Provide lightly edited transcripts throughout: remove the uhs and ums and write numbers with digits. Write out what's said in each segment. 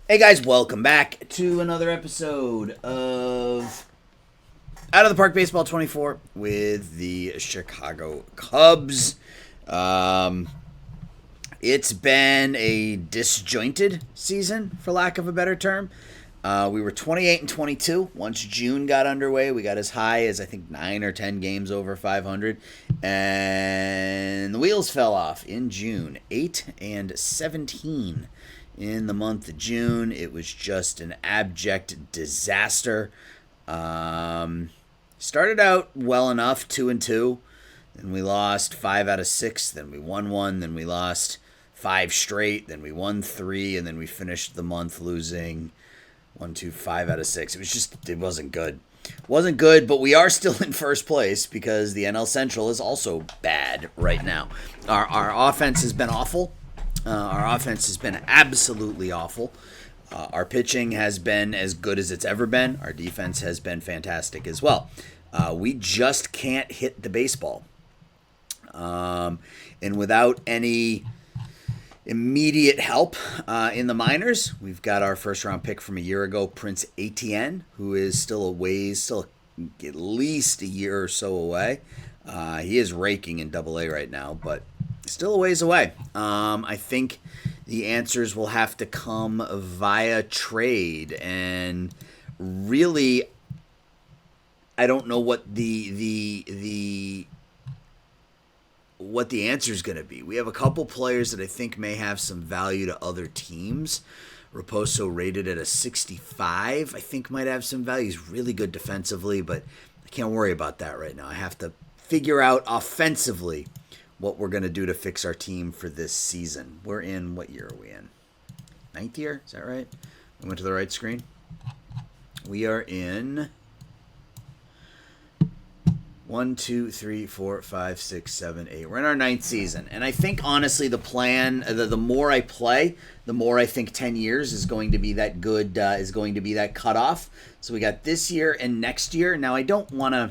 Hey guys, welcome back to another episode of Out of the Park Baseball 24 with the Chicago Cubs. Um, it's been a disjointed season, for lack of a better term. We were 28 and 22. Once June got underway, we got as high as I think 9 or 10 games over 500, and the wheels fell off in June. 8 and 17 in the month of June. It was just an abject disaster. Started out well enough, 2-2. Then we lost 5 out of 6. Then we won one. Then we lost 5 straight. Then we won 3, and then we finished the month losing 5 out of 6. It wasn't good. Wasn't good, but we are still in first place because the NL Central is also bad right now. Our offense has been awful. Our offense has been absolutely awful. Our pitching has been as good as it's ever been. Our defense has been fantastic as well. We just can't hit the baseball. And without any immediate help in the minors, we've got our first round pick from a year ago, Prince Etienne, who is still at least a year or so away. He is raking in Double-A right now, but still a ways away. I think the answers will have to come via trade, and really, I don't know what the answer is going to be. We have a couple players that I think may have some value to other teams. Raposo rated at a 65, I think might have some value. He's really good defensively, but I can't worry about that right now. I have to figure out offensively what we're going to do to fix our team for this season. We're in, what year are we in? 9th year? Is that right? We went to the right screen? We are in 1, 2, 3, 4, 5, 6, 7, 8. We're in our 9th season. And I think, honestly, the plan, the more I play, the more I think 10 years is going to be that good, is going to be that cutoff. So we got this year and next year. Now, I don't want to...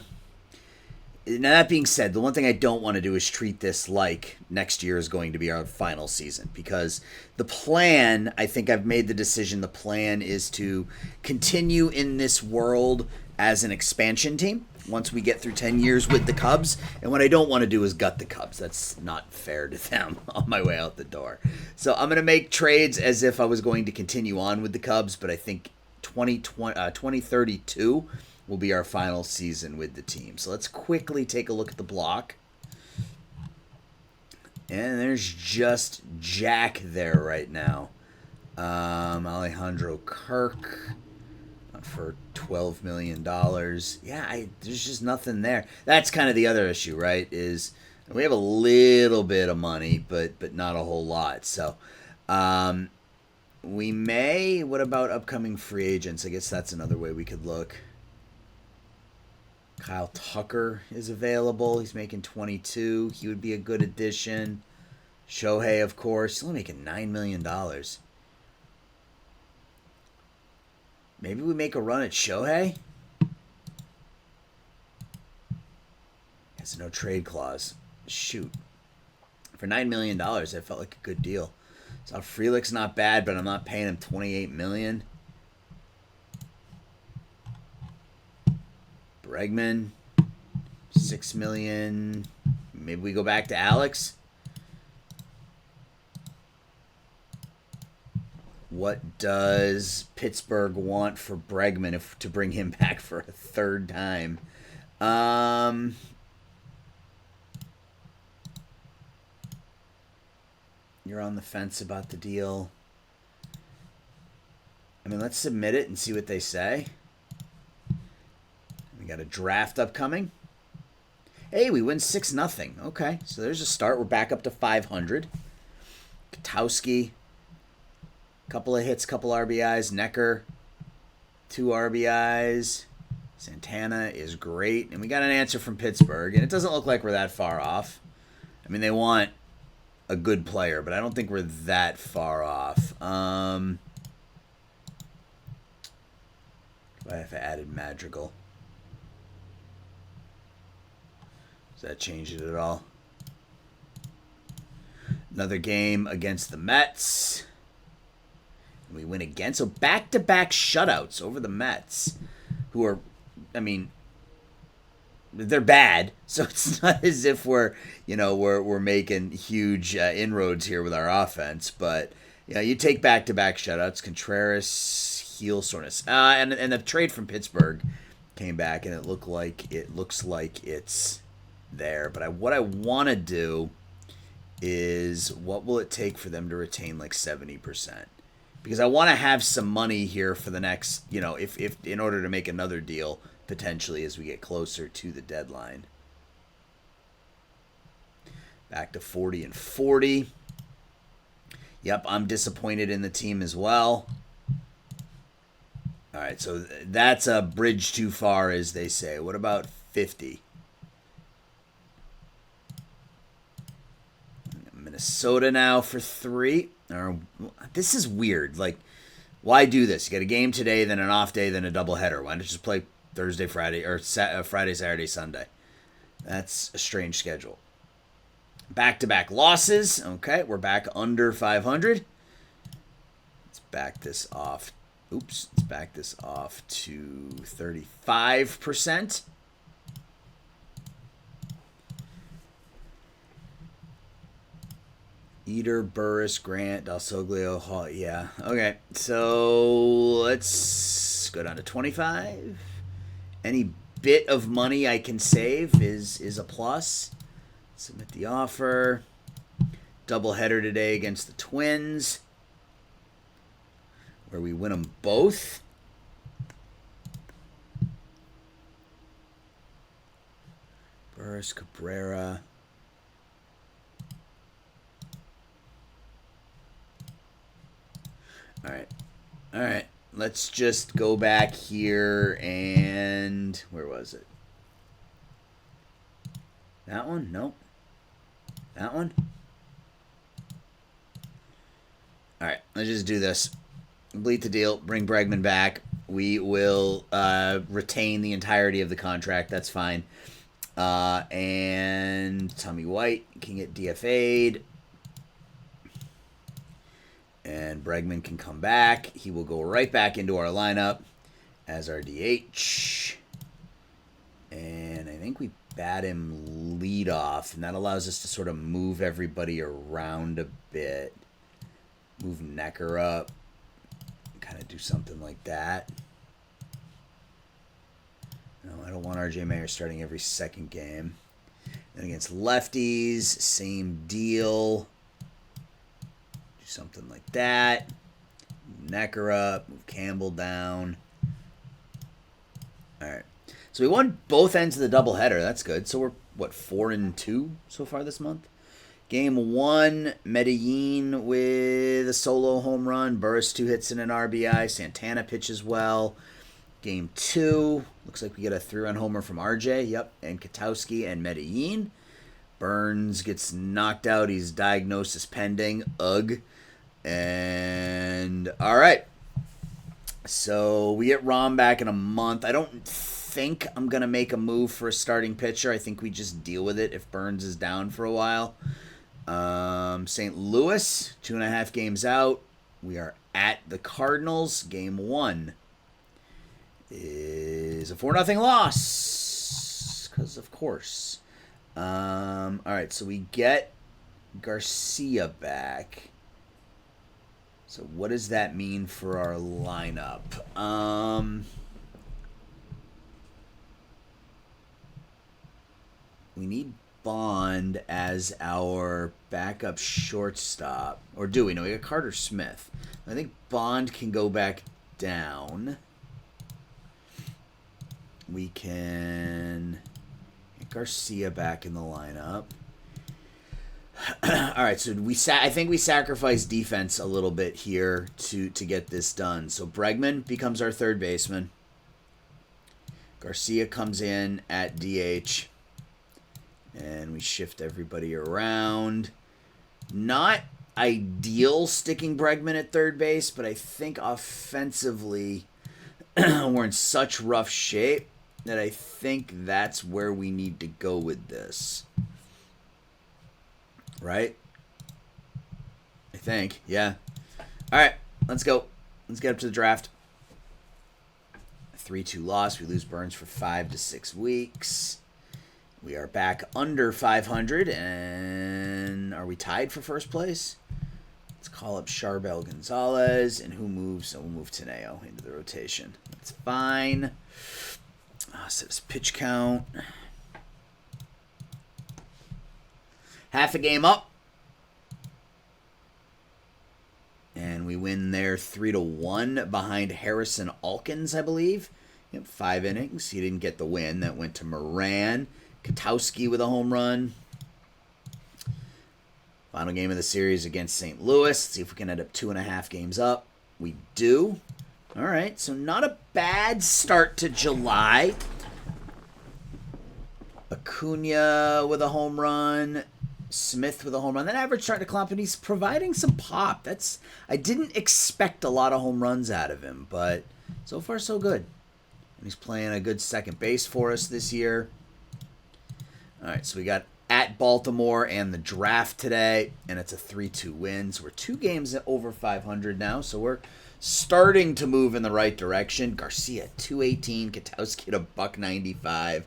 Now, that being said, the one thing I don't want to do is treat this like next year is going to be our final season, because the plan, I think I've made the decision, the plan is to continue in this world as an expansion team once we get through 10 years with the Cubs. And what I don't want to do is gut the Cubs. That's not fair to them on my way out the door. So I'm going to make trades as if I was going to continue on with the Cubs, but I think 2032 will be our final season with the team. So let's quickly take a look at the block. And there's just Jack there right now. Alejandro Kirk for $12 million. Yeah, there's just nothing there. That's kind of the other issue, right? Is we have a little bit of money, but not a whole lot. So we may... What about upcoming free agents? I guess that's another way we could look. Kyle Tucker is available. He's making 22. He would be a good addition. Shohei, of course. He's only making $9 million. Maybe we make a run at Shohei? Has no trade clause. Shoot. For $9 million, that felt like a good deal. So Frelick's not bad, but I'm not paying him $28 million. Bregman, $6 million. Maybe we go back to Alex. What does Pittsburgh want for Bregman to bring him back for a third time? You're on the fence about the deal. I mean, let's submit it and see what they say. We got a draft upcoming. Hey, we win 6-0. Okay, so there's a start. We're back up to 500. Katowski, couple of hits, couple RBIs. Necker, 2 RBIs. Santana is great. And we got an answer from Pittsburgh, and it doesn't look like we're that far off. I mean, they want a good player, but I don't think we're that far off. If I added Madrigal. Does that change it at all? Another game against the Mets. We win again. So back-to-back shutouts over the Mets, who are, I mean, they're bad. So it's not as if we're making huge inroads here with our offense. But you take back-to-back shutouts. Contreras, heel soreness, and the trade from Pittsburgh came back, and it looks like it's there. But what I want to do is, what will it take for them to retain like 70%? Because I want to have some money here for the next, if in order to make another deal potentially as we get closer to the deadline. Back to 40 and 40. Yep, I'm disappointed in the team as well. All right, so that's a bridge too far, as they say. What about 50? Minnesota now for 3. This is weird. Like, why do this? You got a game today, then an off day, then a doubleheader. Why not just play Thursday, Friday, or Friday, Saturday, Sunday? That's a strange schedule. Back-to-back losses. Okay, we're back under 500. Let's back this off. Let's back this off to 35%. Eater, Burris, Grant, Dalsoglio, Hall. Yeah. Okay. So let's go down to 25. Any bit of money I can save is a plus. Submit the offer. Doubleheader today against the Twins, where we win them both. Burris, Cabrera. All right. Let's just go back here and where was it? That one? Nope. That one? All right. Let's just do this. Complete the deal. Bring Bregman back. We will retain the entirety of the contract. That's fine. And Tommy White can get DFA'd. And Bregman can come back. He will go right back into our lineup as our DH. And I think we bat him leadoff, and that allows us to sort of move everybody around a bit. Move Necker up. Kind of do something like that. No, I don't want RJ Mayer starting every second game. Then against lefties, same deal. Do something like that. Move Necker up. Move Campbell down. All right. So we won both ends of the doubleheader. That's good. So we're, 4-2 so far this month? Game 1, Medellin with a solo home run. Burris 2 hits and an RBI. Santana pitches well. Game 2, looks like we get a 3-run homer from RJ. Yep, and Katowski and Medellin. Burns gets knocked out. He's diagnosis pending. Ugh. And all right. So we get Rom back in a month. I don't think I'm going to make a move for a starting pitcher. I think we just deal with it if Burns is down for a while. St. Louis, 2.5 games out. We are at the Cardinals. Game 1 is a 4-0 loss. Because, of course. All right, so we get Garcia back. So what does that mean for our lineup? We need Bond as our backup shortstop. Or do we? No, we got Carter Smith. I think Bond can go back down. We can get Garcia back in the lineup. All right, so I think we sacrifice defense a little bit here to get this done. So Bregman becomes our third baseman. Garcia comes in at DH. And we shift everybody around. Not ideal sticking Bregman at third base, but I think offensively we're in such rough shape that I think that's where we need to go with this. Right? I think, yeah. All right, let's go. Let's get up to the draft. 3-2 loss. We lose Burns for 5 to 6 weeks. We are back under 500, and are we tied for first place? Let's call up Charbel Gonzalez, and who moves? So we'll move Teneo into the rotation. That's fine. Set his pitch count. Half a game up. And we win there 3-1 behind Harrison Alkins, I believe. Yep, 5 innings. He didn't get the win. That went to Moran. Katowski with a home run. Final game of the series against St. Louis. Let's see if we can end up 2.5 games up. We do. All right, so not a bad start to July. Acuna with a home run. Smith with a home run. That average starting to climb, and he's providing some pop. I didn't expect a lot of home runs out of him, but so far so good. And he's playing a good second base for us this year. All right, so we got at Baltimore and the draft today, and it's a 3-2 win. So we're 2 games over 500 now, so we're starting to move in the right direction. Garcia, 218. Katowski to $195.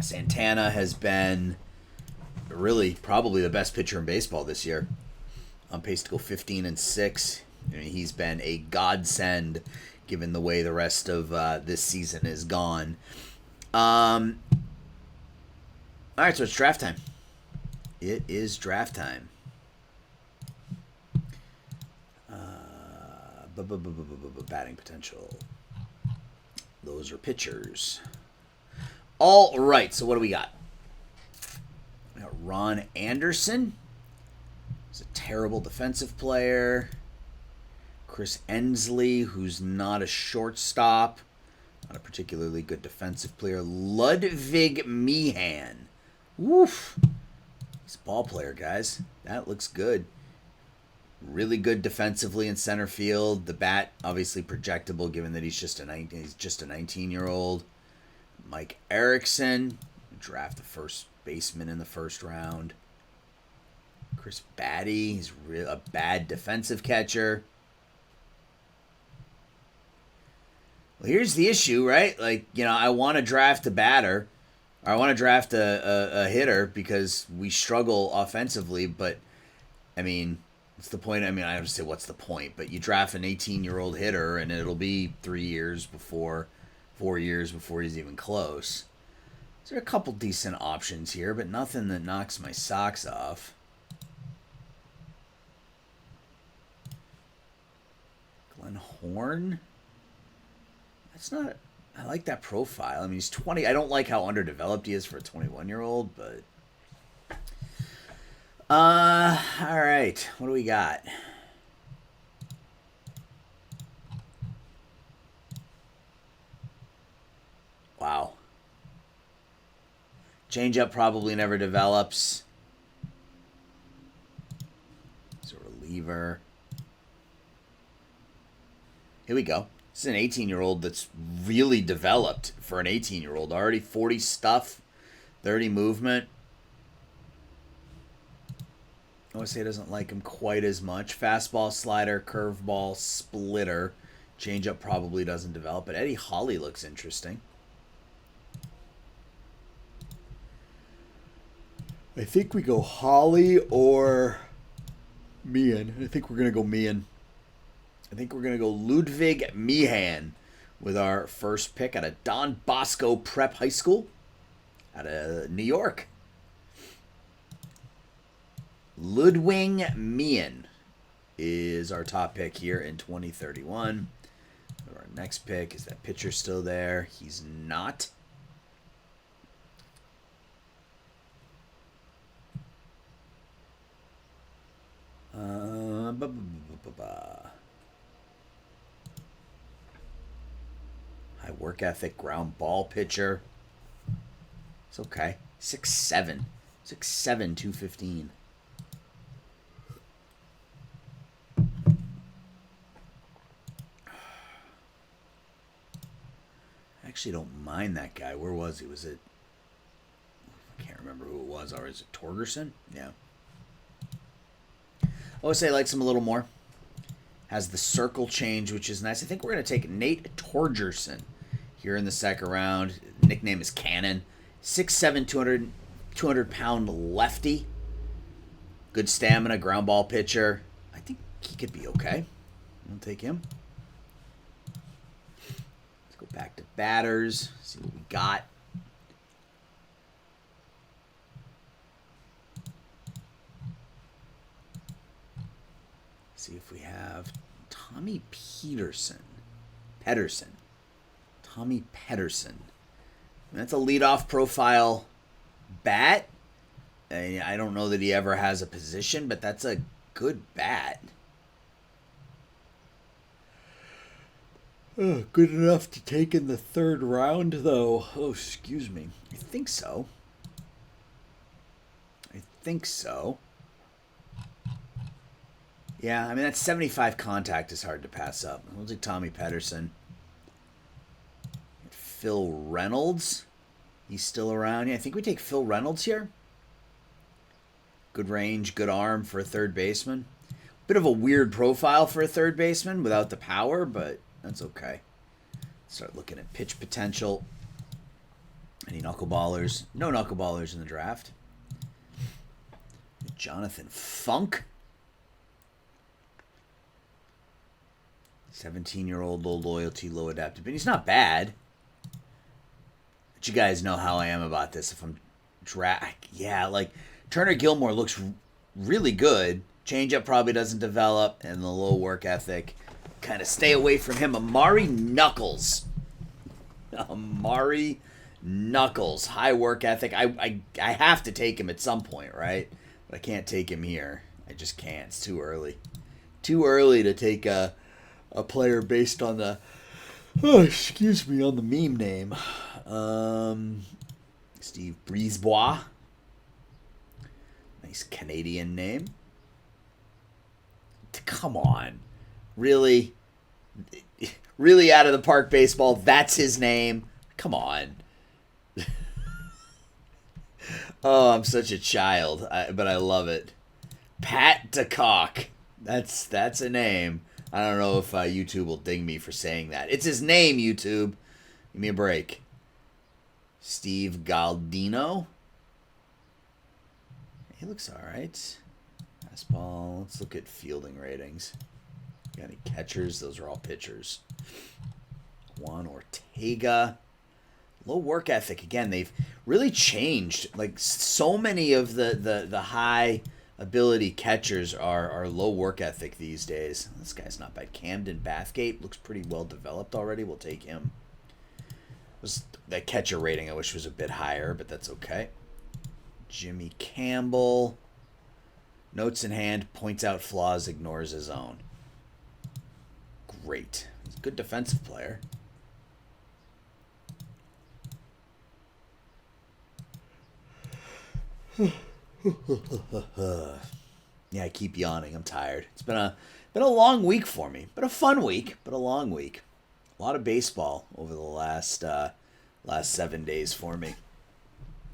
Santana has been really probably the best pitcher in baseball this year. On pace to go 15-6. I mean, he's been a godsend given the way the rest of this season is gone. All right, so it's draft time. It is draft time. Batting potential. Those are pitchers. All right, so what do we got? We got Ron Anderson. He's a terrible defensive player. Chris Ensley, who's not a shortstop. Not a particularly good defensive player. Ludwig Meehan. Woof. He's a ball player, guys. That looks good. Really good defensively in center field. The bat, obviously projectable, given that he's just a 19-year-old. Mike Erickson, draft the first baseman in the first round. Chris Batty, he's a bad defensive catcher. Well, here's the issue, right? Like, I want to draft a batter, or I want to draft a hitter because we struggle offensively, but, I mean, what's the point? I mean, I don't say what's the point, but you draft an 18-year-old hitter, and it'll be 4 years before he's even close. So there are a couple decent options here, but nothing that knocks my socks off. Glenn Horn? That's not... I like that profile. I mean, he's 20. I don't like how underdeveloped he is for a 21-year-old, but... all right. What do we got? Wow. Changeup probably never develops. He's a reliever. Here we go. This is an 18-year-old that's really developed for an 18-year-old. Already 40 stuff, 30 movement. OSA doesn't like him quite as much. Fastball, slider, curveball, splitter. Changeup probably doesn't develop, but Eddie Holly looks interesting. I think we go Holly or Meehan. I think we're going to go Meehan. I think we're going to go Ludwig Meehan with our first pick out of Don Bosco Prep High School out of New York. Ludwig Meehan is our top pick here in 2031. Our next pick, is that pitcher still there? He's not. High work ethic, ground ball pitcher. It's okay. 6'7". 6'7", 215. I actually don't mind that guy. Where was he? Was it... I can't remember who it was. Or is it Torgerson? Yeah. OSA likes him a little more. Has the circle change, which is nice. I think we're going to take Nate Torgerson here in the second round. Nickname is Cannon. 6'7", 200-pound lefty. Good stamina, ground ball pitcher. I think he could be okay. I'll take him. Let's go back to batters. See what we got. See if we have Tommy Pederson. Tommy Pederson. That's a leadoff profile bat. I don't know that he ever has a position, but that's a good bat. Good enough to take in the third round, though. Oh, excuse me. I think so. Yeah, I mean, that 75 contact is hard to pass up. We'll take Tommy Pederson. Phil Reynolds. He's still around. Yeah, I think we take Phil Reynolds here. Good range, good arm for a third baseman. Bit of a weird profile for a third baseman without the power, but that's okay. Start looking at pitch potential. Any knuckleballers? No knuckleballers in the draft. Jonathan Funk. 17-year-old, low loyalty, low adaptability. He's not bad. But you guys know how I am about this. If I'm yeah, like Turner Gilmore looks really good. Changeup probably doesn't develop, and the low work ethic. Kind of stay away from him. Amari Knuckles. High work ethic. I have to take him at some point, right? But I can't take him here. I just can't. It's too early. Too early to take a player based on the on the meme name. Steve Brisebois. Nice Canadian name. Come on. Really? Really out of the park baseball? That's his name? Come on. Oh, I'm such a child, but I love it. Pat DeCock. That's a name. I don't know if YouTube will ding me for saying that. It's his name, YouTube. Give me a break. Steve Galdino. He looks all right. Fastball. Let's look at fielding ratings. Got any catchers? Those are all pitchers. Juan Ortega. Low work ethic. Again, they've really changed. Like, so many of the high ability catchers are low work ethic these days. This guy's not bad. Camden Bathgate looks pretty well developed already. We'll take him. That catcher rating I wish was a bit higher, but that's okay. Jimmy Campbell. Notes in hand, points out flaws, ignores his own. Great. He's a good defensive player. Yeah, I keep yawning. I'm tired. It's been a long week for me. Been a fun week, but a long week. A lot of baseball over the last 7 days for me.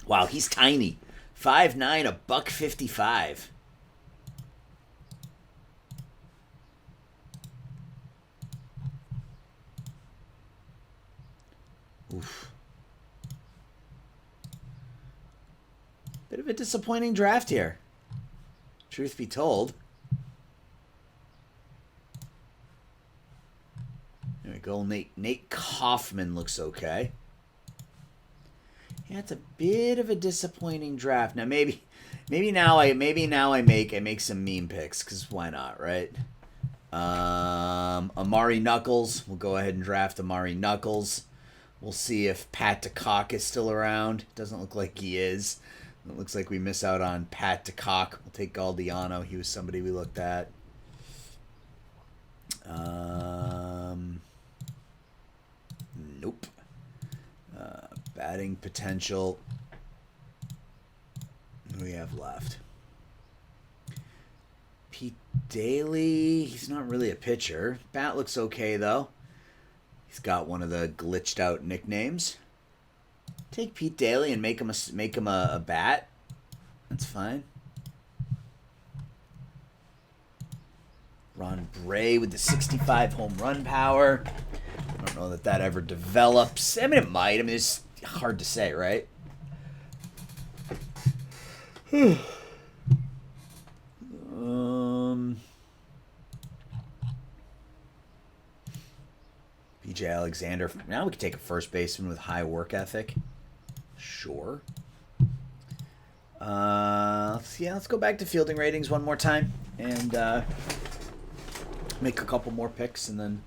Wow, he's tiny. 5'9", $155. Oof. Bit of a disappointing draft here. Truth be told. There we go. Nate Kaufman looks okay. Yeah, it's a bit of a disappointing draft. Now maybe now I make some meme picks, because why not, right? Amari Knuckles. We'll go ahead and draft Amari Knuckles. We'll see if Pat DeCock is still around. Doesn't look like he is. It looks like we miss out on Pat DeCock. We'll take Galdiano. He was somebody we looked at. Nope. Batting potential. What do we have left? Pete Daly. He's not really a pitcher. Bat looks okay, though. He's got one of the glitched out nicknames. Take Pete Daly and make him a bat. That's fine. Ron Bray with the 65 home run power. I don't know that that ever develops. I mean, it might. I mean, it's hard to say, right? BJ Alexander. Now we can take a first baseman with high work ethic. Sure. Let's go back to fielding ratings one more time and make a couple more picks and then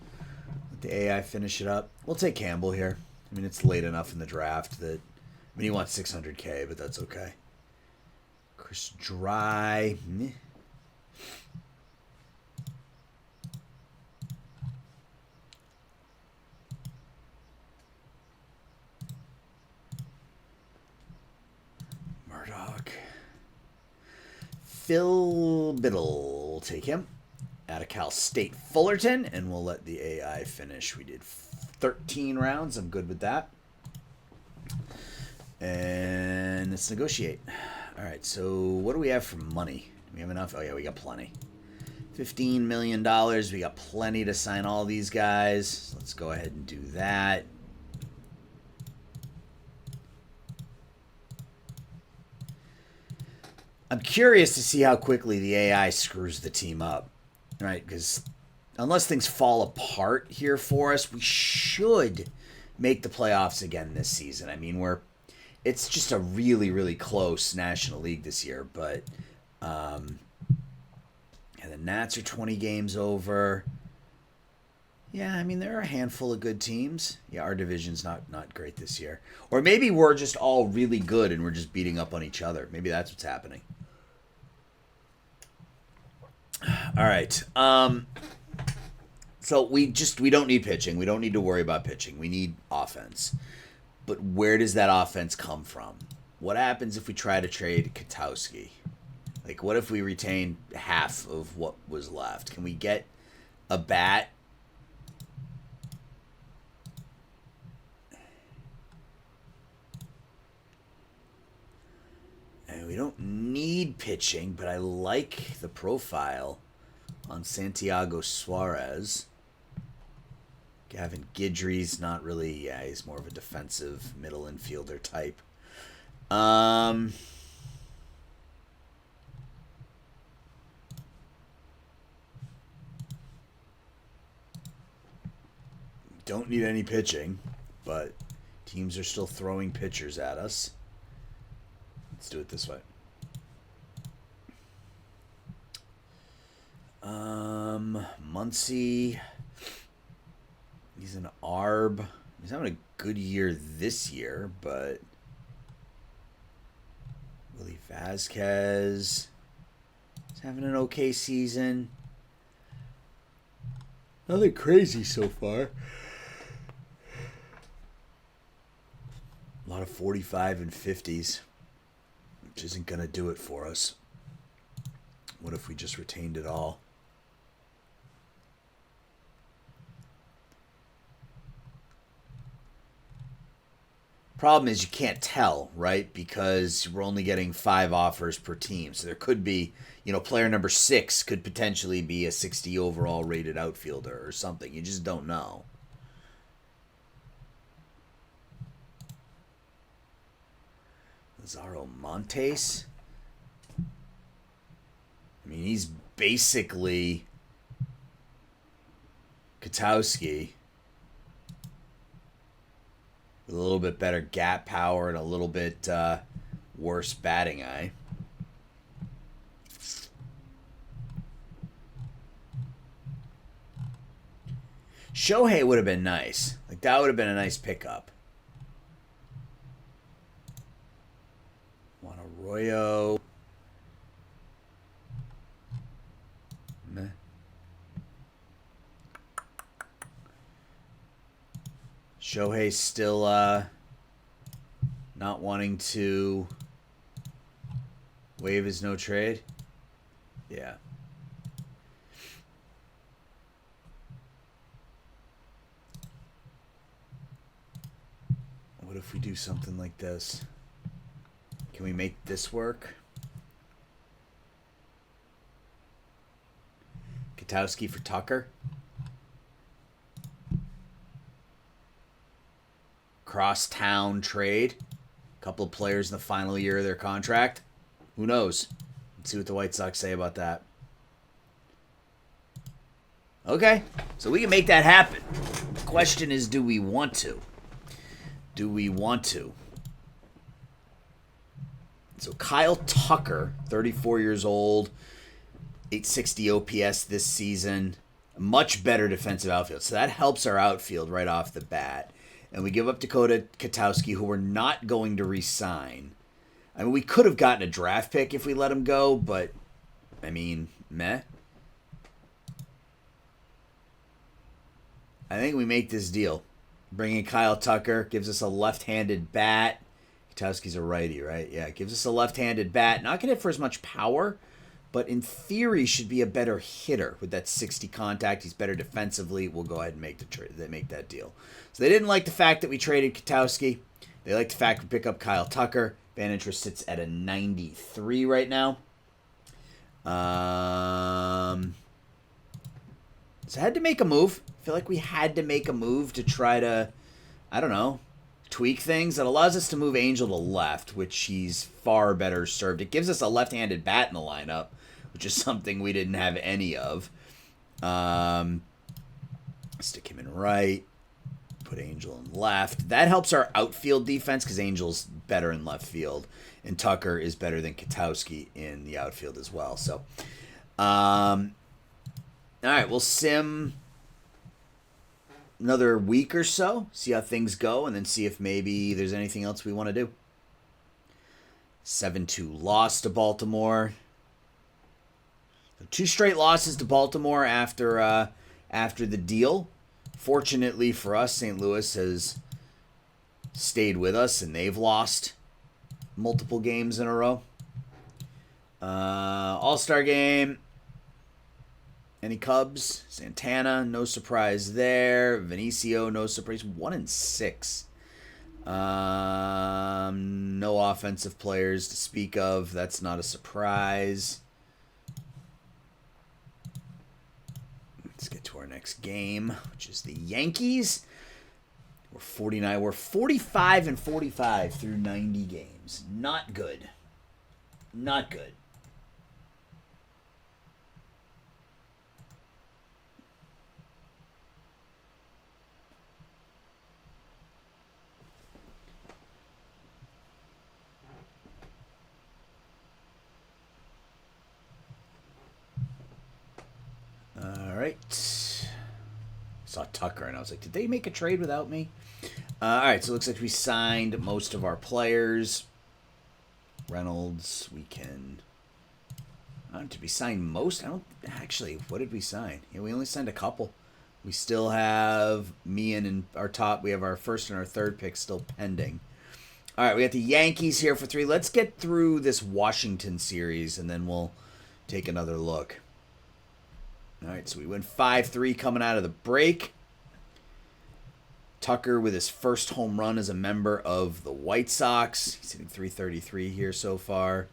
let the AI finish it up. We'll take Campbell here. I mean, it's late enough in the draft that I mean, he wants 600K, but that's okay. Chris Dry. Meh. Murdoch. Phil Biddle. We'll take him. Out of Cal State Fullerton, and we'll let the AI finish. We did 13 rounds. I'm good with that. And let's negotiate. All right, so what do we have for money? Do we have enough? Oh, yeah, we got plenty. $15 million. We got plenty to sign all these guys. Let's go ahead and do that. I'm curious to see how quickly the AI screws the team up, right? Because unless things fall apart here for us, we should make the playoffs again this season. I mean, it's just a really, really close National League this year, but the Nats are 20 games over. Yeah, I mean, there are a handful of good teams. Yeah, our division's not great this year. Or maybe we're just all really good and we're just beating up on each other. Maybe that's what's happening. All right. So we don't need pitching. We don't need to worry about pitching. We need offense. But where does that offense come from? What happens if we try to trade Katowski? Like, what if we retain half of what was left? Can we get a bat? And we don't need pitching, but I like the profile on Santiago Suarez. Gavin Guidry's not really, yeah, he's more of a defensive middle infielder type. Don't need any pitching, but teams are still throwing pitchers at us. Let's do it this way. Muncy. He's an ARB. He's having a good year this year, but Willie Vasquez is having an okay season. Nothing crazy so far. A lot of 45 and 50s, which isn't going to do it for us. What if we just retained it all? Problem is you can't tell, right? Because we're only getting 5 offers per team. So there could be, player number 6 could potentially be a 60 overall rated outfielder or something. You just don't know. Lazaro Montes. I mean, he's basically Katowski with a little bit better gap power and a little bit worse batting eye. Shohei would have been nice. Like, that would have been a nice pickup. Juan Arroyo. Meh. Shohei's still not wanting to waive his no trade. Yeah. What if we do something like this? Can we make this work? Katowski for Tucker. Crosstown trade. A couple of players in the final year of their contract. Who knows? Let's see what the White Sox say about that. Okay, so we can make that happen. The question is, do we want to? Do we want to? So Kyle Tucker, 34 years old, 860 OPS this season, a much better defensive outfield. So that helps our outfield right off the bat. And we give up Dakota Katowski, who we're not going to re-sign. I mean, we could have gotten a draft pick if we let him go, but, I mean, meh. I think we make this deal. Bringing Kyle Tucker gives us a left-handed bat. Katowski's a righty, right? Yeah, it gives us a left-handed bat. Not going to hit for as much power, but in theory should be a better hitter with that 60 contact. He's better defensively. We'll go ahead and make that deal. So they didn't like the fact that we traded Katowski. They like the fact we pick up Kyle Tucker. Fan interest sits at a 93 right now. So I had to make a move. I feel like we had to make a move to try to, I don't know, tweak things. That allows us to move Angel to left, which he's far better served. It gives us a left-handed bat in the lineup, which is something we didn't have any of. Stick him in right. Put Angel in left. That helps our outfield defense because Angel's better in left field. And Tucker is better than Katowski in the outfield as well. So, all right, we'll sim another week or so, see how things go, and then see if maybe there's anything else we want to do. 7-2 loss to Baltimore. 2 straight losses to Baltimore after the deal. Fortunately for us, St. Louis has stayed with us, and they've lost multiple games in a row. All-Star game. Any Cubs? Santana, no surprise there. Vinicio, no surprise. 1-6. No offensive players to speak of. That's not a surprise. Let's get to our next game, which is the Yankees. We're 49. We're 45-45 through 90 games. Not good. Not good. All right. Saw Tucker and I was like, did they make a trade without me? All right, so it looks like we signed most of our players. Reynolds, we can... did we sign most? I don't... Actually, what did we sign? Yeah, we only signed a couple. We still have me and our top... We have our first and our third pick still pending. All right, we got the Yankees here for 3. Let's get through this Washington series, and then we'll take another look. All right, so we went 5-3 coming out of the break. Tucker with his first home run as a member of the White Sox. He's hitting .333 here so far.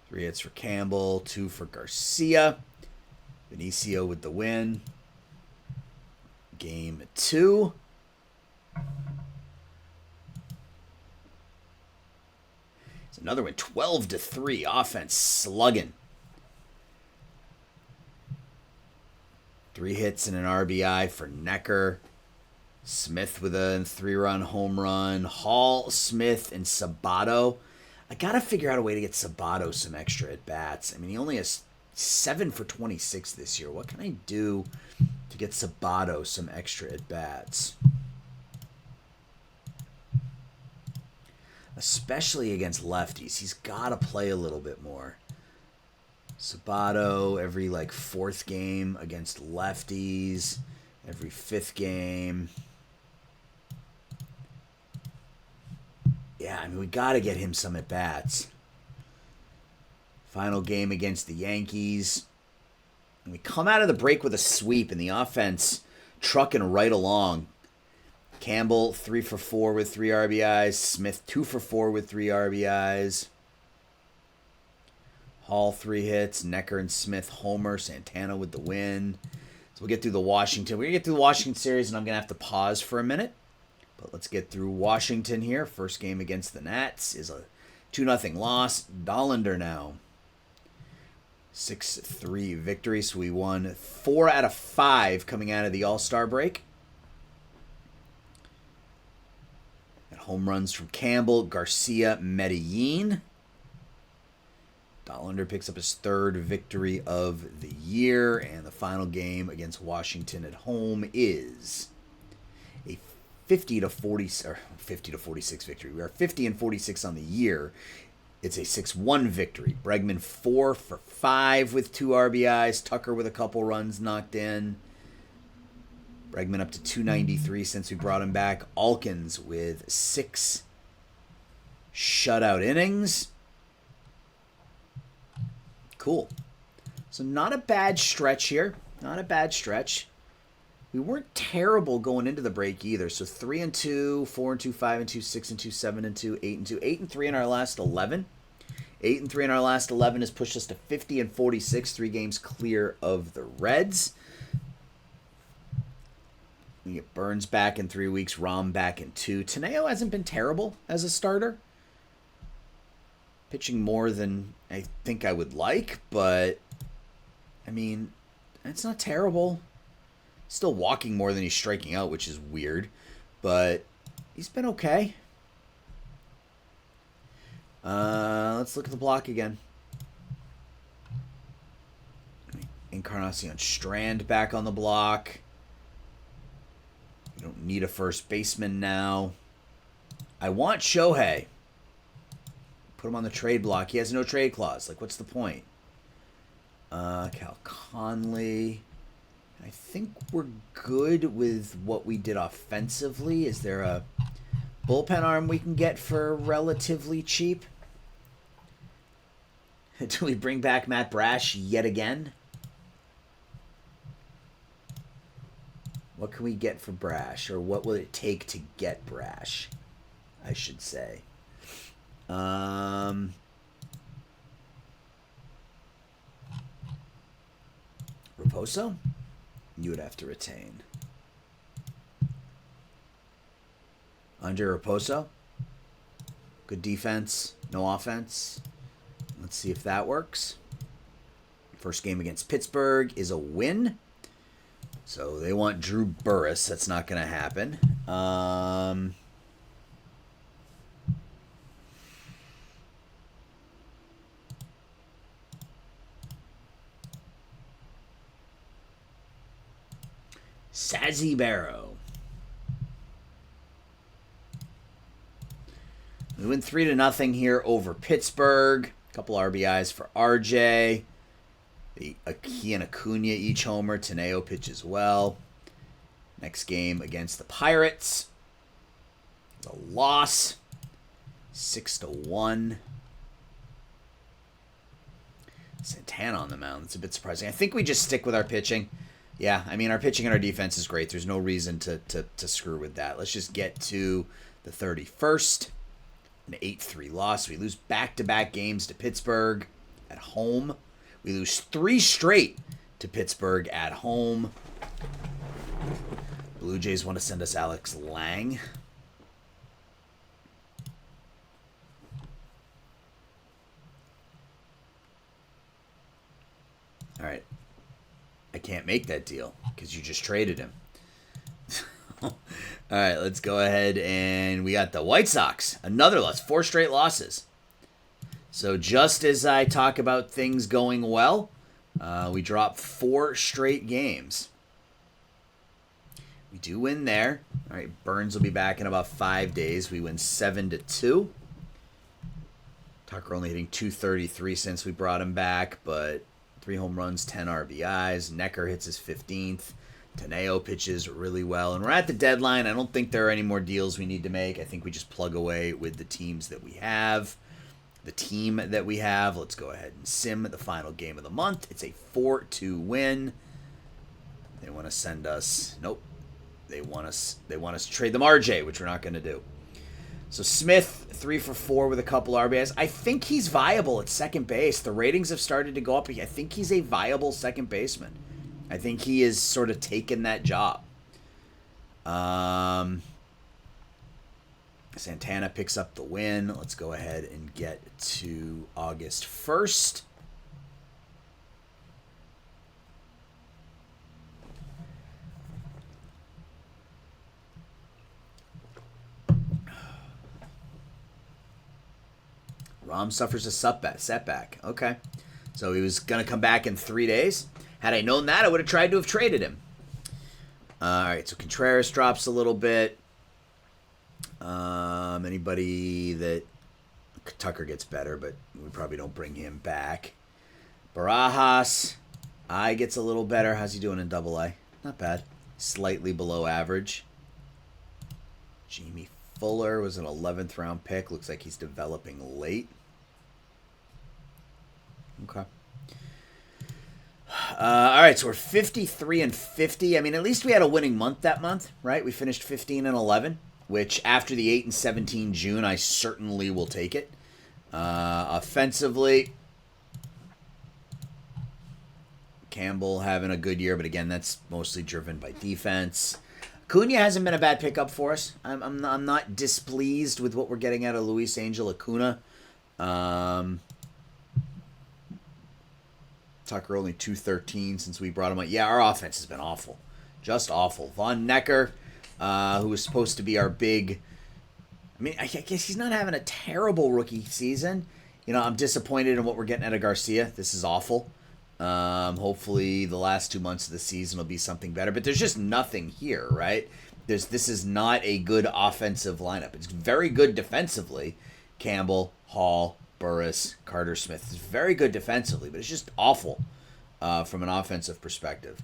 3 hits for Campbell, 2 for Garcia. Vinicio with the win. Game 2. It's another one, 12-3 offense slugging. 3 hits and an RBI for Necker. Smith with a 3-run home run. Hall, Smith, and Sabato. I got to figure out a way to get Sabato some extra at-bats. I mean, he only has 7 for 26 this year. What can I do to get Sabato some extra at-bats? Especially against lefties. He's got to play a little bit more. Sabato every 4th game against lefties. Every 5th game. Yeah, I mean, we got to get him some at-bats. Final game against the Yankees. And we come out of the break with a sweep, and the offense trucking right along. Campbell, 3 for 4 with 3 RBIs. Smith, 2 for 4 with 3 RBIs. Hall, 3 hits. Necker and Smith, homer. Santana with the win. we'll get through the Washington. We're going to get through the Washington series, and I'm going to have to pause for a minute. But let's get through Washington here. First game against the Nats is a 2-0 loss. Dollander now. 6-3 victory. So we won 4 out of 5 coming out of the All-Star break. Got home runs from Campbell, Garcia, Medellin. Dollander picks up his 3rd victory of the year. And the final game against Washington at home is a 50 to 46 victory. We are 50-46 on the year. It's a 6-1 victory. Bregman 4 for 5 with 2 RBIs. Tucker with a couple runs knocked in. Bregman up to 293 since we brought him back. Alkins with 6 shutout innings. Cool. So not a bad stretch here. Not a bad stretch. We weren't terrible going into the break either. So 3-2, 4-2, 5-2, 6-2, 7-2, 8-2, 8-3 in our last 11. 8-3 in our last 11 has pushed us to 50-46, 3 games clear of the Reds. We get Burns back in 3 weeks, Rom back in 2. Teneo hasn't been terrible as a starter. Pitching more than I think I would like, but I mean, it's not terrible. Still walking more than he's striking out, which is weird, but he's been okay. Let's look at the block again. Encarnacion Strand back on the block. We don't need a first baseman now. I want Shohei. Put him on the trade block. He has no trade clause. Like, what's the point? Cal Conley. I think we're good with what we did offensively. Is there a bullpen arm we can get for relatively cheap? Do we bring back Matt Brash yet again? What can we get for Brash? Or what will it take to get Brash, I should say. Raposo? You would have to retain. Andre Raposo. Good defense. No offense. Let's see if that works. First game against Pittsburgh is a win. So they want Drew Burris. That's not going to happen. Sazzy Barrow. We win 3-0 here over Pittsburgh. A couple RBIs for RJ. He and Acuna each homer. Teneo pitches well. Next game against the Pirates. The loss. 6-1. Santana on the mound. That's a bit surprising. I think we just stick with our pitching. Yeah, I mean, our pitching and our defense is great. There's no reason to screw with that. Let's just get to the 31st. An 8-3 loss. We lose back-to-back games to Pittsburgh at home. We lose 3 straight to Pittsburgh at home. Blue Jays want to send us Alex Lang. All right. I can't make that deal because you just traded him. All right, let's go ahead, and we got the White Sox. Another loss, 4 straight losses. So just as I talk about things going well, we drop 4 straight games. We do win there. All right, Burns will be back in about 5 days. We win 7-2. Tucker only hitting .233 since we brought him back, but 3 home runs, 10 RBIs. Necker hits his 15th. Teneo pitches really well. And we're at the deadline. I don't think there are any more deals we need to make. I think we just plug away with the teams that we have. The team that we have. Let's go ahead and sim the final game of the month. It's a 4-2 win. They want to send us... Nope. They want us to trade them RJ, which we're not going to do. So Smith, 3 for 4 with a couple RBIs. I think he's viable at second base. The ratings have started to go up. I think he's a viable second baseman. I think he has sort of taken that job. Santana picks up the win. Let's go ahead and get to August 1st. Rom suffers a setback. Okay. So he was going to come back in 3 days. Had I known that, I would have tried to have traded him. All right, so Contreras drops a little bit. Anybody that... Tucker gets better, but we probably don't bring him back. Barajas. I gets a little better. How's he doing in Double A? Not bad. Slightly below average. Jamie Fuller was an 11th round pick. Looks like he's developing late. Okay. All right, so we're 53 and 50. I mean, at least we had a winning month that month, right? We finished 15 and 11, which after the 8 and 17 June, I certainly will take it. Offensively, Campbell having a good year, but again, that's mostly driven by defense. Acuna hasn't been a bad pickup for us. I'm not displeased with what we're getting out of Luis Angel Acuna. Tucker only 213 since we brought him up. Yeah, our offense has been awful. Just awful. Von Necker, who was supposed to be our big... I mean, I guess he's not having a terrible rookie season. You know, I'm disappointed in what we're getting out of Garcia. This is awful. Hopefully the last 2 months of the season will be something better. But there's just nothing here, right? This is not a good offensive lineup. It's very good defensively. Campbell, Hall, Burris, Carter Smith. It's very good defensively, but it's just awful from an offensive perspective.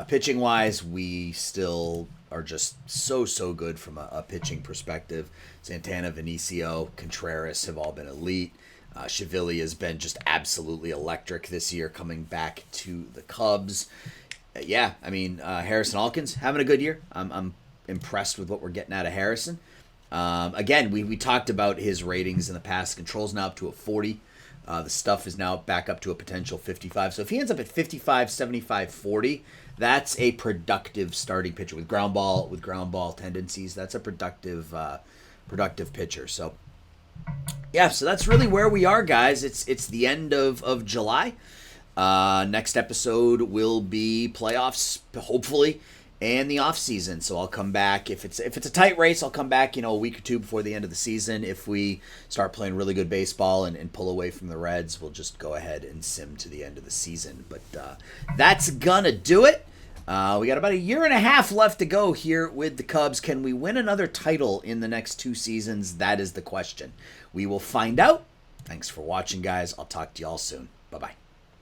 Pitching-wise, we still are just so good from a pitching perspective. Santana, Vinicio, Contreras have all been elite. Shivili has been just absolutely electric this year coming back to the Cubs. Yeah, I mean, Harrison Alkins having a good year. I'm impressed with what we're getting out of Harrison. Again, we talked about his ratings in the past. Control's now up to a 40. The stuff is now back up to a potential 55. So if he ends up at 55, 75, 40, that's a productive starting pitcher with ground ball tendencies. That's a productive pitcher. So yeah, so that's really where we are, guys. It's the end of July. Next episode will be playoffs, hopefully, and the off season. So I'll come back if it's a tight race. I'll come back, a week or two before the end of the season. If we start playing really good baseball and pull away from the Reds, we'll just go ahead and sim to the end of the season. But that's gonna do it. We got about a year and a half left to go here with the Cubs. Can we win another title in the next 2 seasons? That is the question. We will find out. Thanks for watching, guys. I'll talk to y'all soon. Bye-bye.